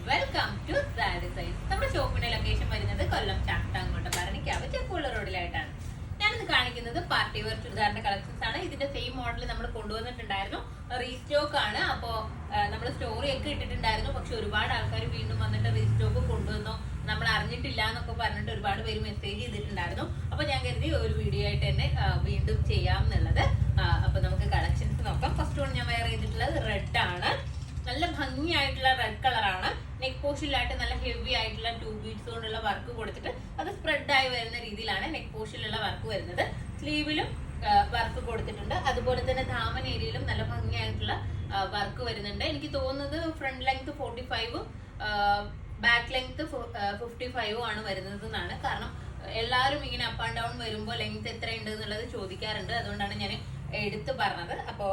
Welcome to design. നമ്മുടെ ഷോപ്പിന്റെ location വരുന്നത് കൊല്ലം ചാക്താങ്കോട്ട ഭരണിക്കാവ് ചെക്കുള്ള റോഡിലായിട്ടാണ്. ഞാനിന്ന് കാണിക്കുന്നത് പാർട്ടി വെയർ ചുരിദാറിന്റെ കളക്ഷൻസ് ആണ്. ഇതിന്റെ സെയിം മോഡൽ നമ്മൾ കൊണ്ടുവന്നിട്ടുണ്ടായിരുന്നു, റീസ്റ്റോക്ക് ആണ്. അപ്പോ നമ്മൾ സ്റ്റോറി ഒക്കെ ഇട്ടിട്ടുണ്ടായിരുന്നു, പക്ഷെ ഒരുപാട് ആൾക്കാർ വീണ്ടും വന്നിട്ട് റീസ്റ്റോക്ക് കൊണ്ടുവന്നോ നമ്മൾ അറിഞ്ഞിട്ടില്ല എന്നൊക്കെ പറഞ്ഞിട്ട് ഒരുപാട് പേര് മെസ്സേജ് ചെയ്തിട്ടുണ്ടായിരുന്നു. അപ്പൊ ഞാൻ കരുതി ഒരു വീഡിയോ ആയിട്ട് തന്നെ വീണ്ടും ചെയ്യാം എന്നുള്ളത്. അപ്പൊ നമുക്ക് കളക്ഷൻസ് നോക്കാം. ഫസ്റ്റ് വൺ ഞാൻ വെയർ ചെയ്തിട്ടുള്ളത് റെഡ് ആണ്. നല്ല ഭംഗിയായിട്ടുള്ള റെഡ് കളറാണ്. നെക്ക് പോർഷനിലായിട്ട് നല്ല ഹെവി ആയിട്ടുള്ള 2 ബീഡ്സ് കൊണ്ടുള്ള വർക്ക് കൊടുത്തിട്ട് അത് സ്പ്രെഡ് ആയി വരുന്ന രീതിയിലാണ് നെക്ക് പോർഷനിലുള്ള വർക്ക് വരുന്നത്. സ്ലീവിലും വർക്ക് കൊടുത്തിട്ടുണ്ട്. അതുപോലെ തന്നെ ദാമൻ ഏരിയയിലും നല്ല ഭംഗിയായിട്ടുള്ള വർക്ക് വരുന്നുണ്ട്. എനിക്ക് തോന്നുന്നത് ഫ്രണ്ട് ലെങ്ത് 45ഉം ബാക്ക് ലെങ്ത് 55ഉം ആണ് വരുന്നത് എന്നാണ്. കാരണം എല്ലാവരും ഇങ്ങനെ അപ്പ് ആൻഡ് ഡൗൺ വരുമ്പോൾ ലെങ്ത് എത്രയുണ്ട് എന്നുള്ളത് ചോദിക്കാറുണ്ട്. അതുകൊണ്ടാണ് ഞാൻ എടുത്തു പറഞ്ഞത്. അപ്പോ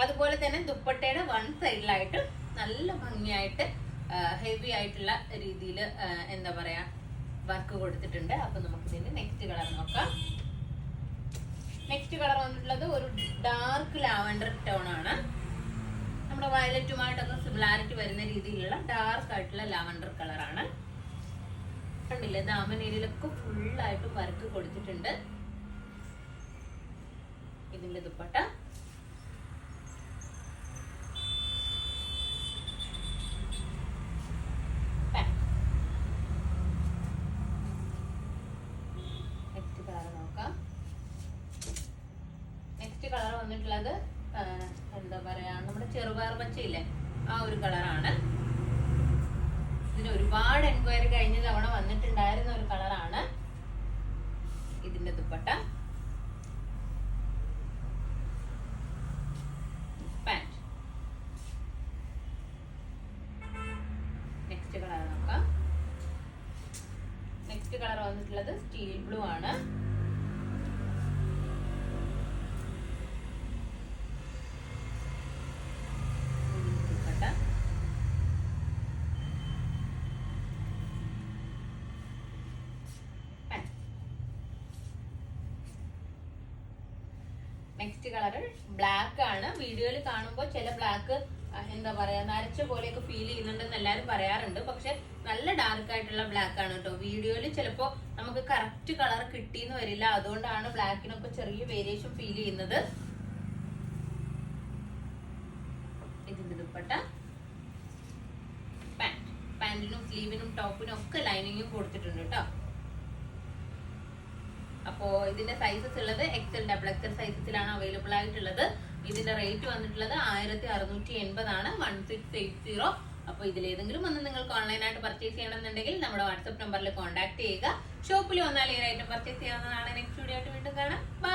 അതുപോലെ തന്നെ ദുപ്പട്ടയുടെ വൺ സൈഡിലായിട്ട് നല്ല ഭംഗിയായിട്ട് ഹെവി ആയിട്ടുള്ള രീതിയിൽ എന്താ പറയാ വർക്ക് കൊടുത്തിട്ടുണ്ട്. അപ്പൊ നമുക്ക് ഇതിന്റെ നെക്സ്റ്റ് കളർ നോക്കാം. നെക്സ്റ്റ് കളർ വന്നിട്ടുള്ളത് ഒരു ഡാർക്ക് ലാവൻഡർ ടോൺ ആണ്. നമ്മുടെ വയലറ്റുമായിട്ടൊക്കെ സിമിലാരിറ്റി വരുന്ന രീതിയിലുള്ള ഡാർക്ക് ആയിട്ടുള്ള ലാവൻഡർ കളറാണ്. കണ്ടില്ലേ, ദാമൻ ഏരിയയിലൊക്കെ ഫുള്ളായിട്ട് വർക്ക് കൊടുത്തിട്ടുണ്ട്. ഇതിന്റെ ദുപ്പട്ട കളർ വന്നിട്ടുള്ളത് എന്താ പറയാ നമ്മുടെ ചെറുപയർ പച്ചയില്ലേ, ആ ഒരു കളറാണ്. ഇതിന് ഒരുപാട് എൻക്വയറി കഴിഞ്ഞ തവണ വന്നിട്ടുണ്ടായിരുന്ന ഒരു കളറാണ്. ഇതിന്റെ ദുപ്പട്ട പാന്റ്. നെക്സ്റ്റ് കളർ നോക്കാം. നെക്സ്റ്റ് കളർ വന്നിട്ടുള്ളത് സ്റ്റീൽ ബ്ലൂ ആണ്. നെക്സ്റ്റ് കളർ ബ്ലാക്ക് ആണ്. വീഡിയോയിൽ കാണുമ്പോൾ ചില ബ്ലാക്ക് എന്താ പറയാ നരച്ച പോലെയൊക്കെ ഫീൽ ചെയ്യുന്നുണ്ടെന്ന് എല്ലാവരും പറയാറുണ്ട്. പക്ഷെ നല്ല ഡാർക്ക് ആയിട്ടുള്ള ബ്ലാക്ക് ആണ് കേട്ടോ. വീഡിയോയിൽ ചിലപ്പോ നമുക്ക് കറക്റ്റ് കളർ കിട്ടിയെന്ന് വരില്ല. അതുകൊണ്ടാണ് ബ്ലാക്കിനൊക്കെ ചെറിയ വേരിയേഷൻ ഫീൽ ചെയ്യുന്നത്. ഇതിന്റെ ദുപ്പട്ട പാന്റ്. പാന്റിനും സ്ലീവിനും ടോപ്പിനും ഒക്കെ ലൈനിങ്ങും കൊടുത്തിട്ടുണ്ട് കേട്ടോ. അപ്പോ ഇതിന്റെ സൈസസ് ഉള്ളത് എക്സൽ ഡബിൾ എക്സൽ സൈസസിലാണ് അവൈലബിൾ ആയിട്ടുള്ളത്. ഇതിന്റെ റേറ്റ് വന്നിട്ടുള്ളത് 1680 ആണ്, 1680. അപ്പൊ ഇതിലേതെങ്കിലും ഒന്ന് നിങ്ങൾക്ക് ഓൺലൈനായിട്ട് പർച്ചേസ് ചെയ്യണമെന്നുണ്ടെങ്കിൽ നമ്മുടെ വാട്സ്ആപ്പ് നമ്പറിൽ കോൺടാക്ട് ചെയ്യുക. ഷോപ്പിൽ വന്നാൽ ഈ ഐറ്റം പർച്ചേസ് ചെയ്യാവുന്നതാണ്. നെക്സ്റ്റ് വീഡിയോ ആയിട്ട് വീണ്ടും കാണാം. ബൈ.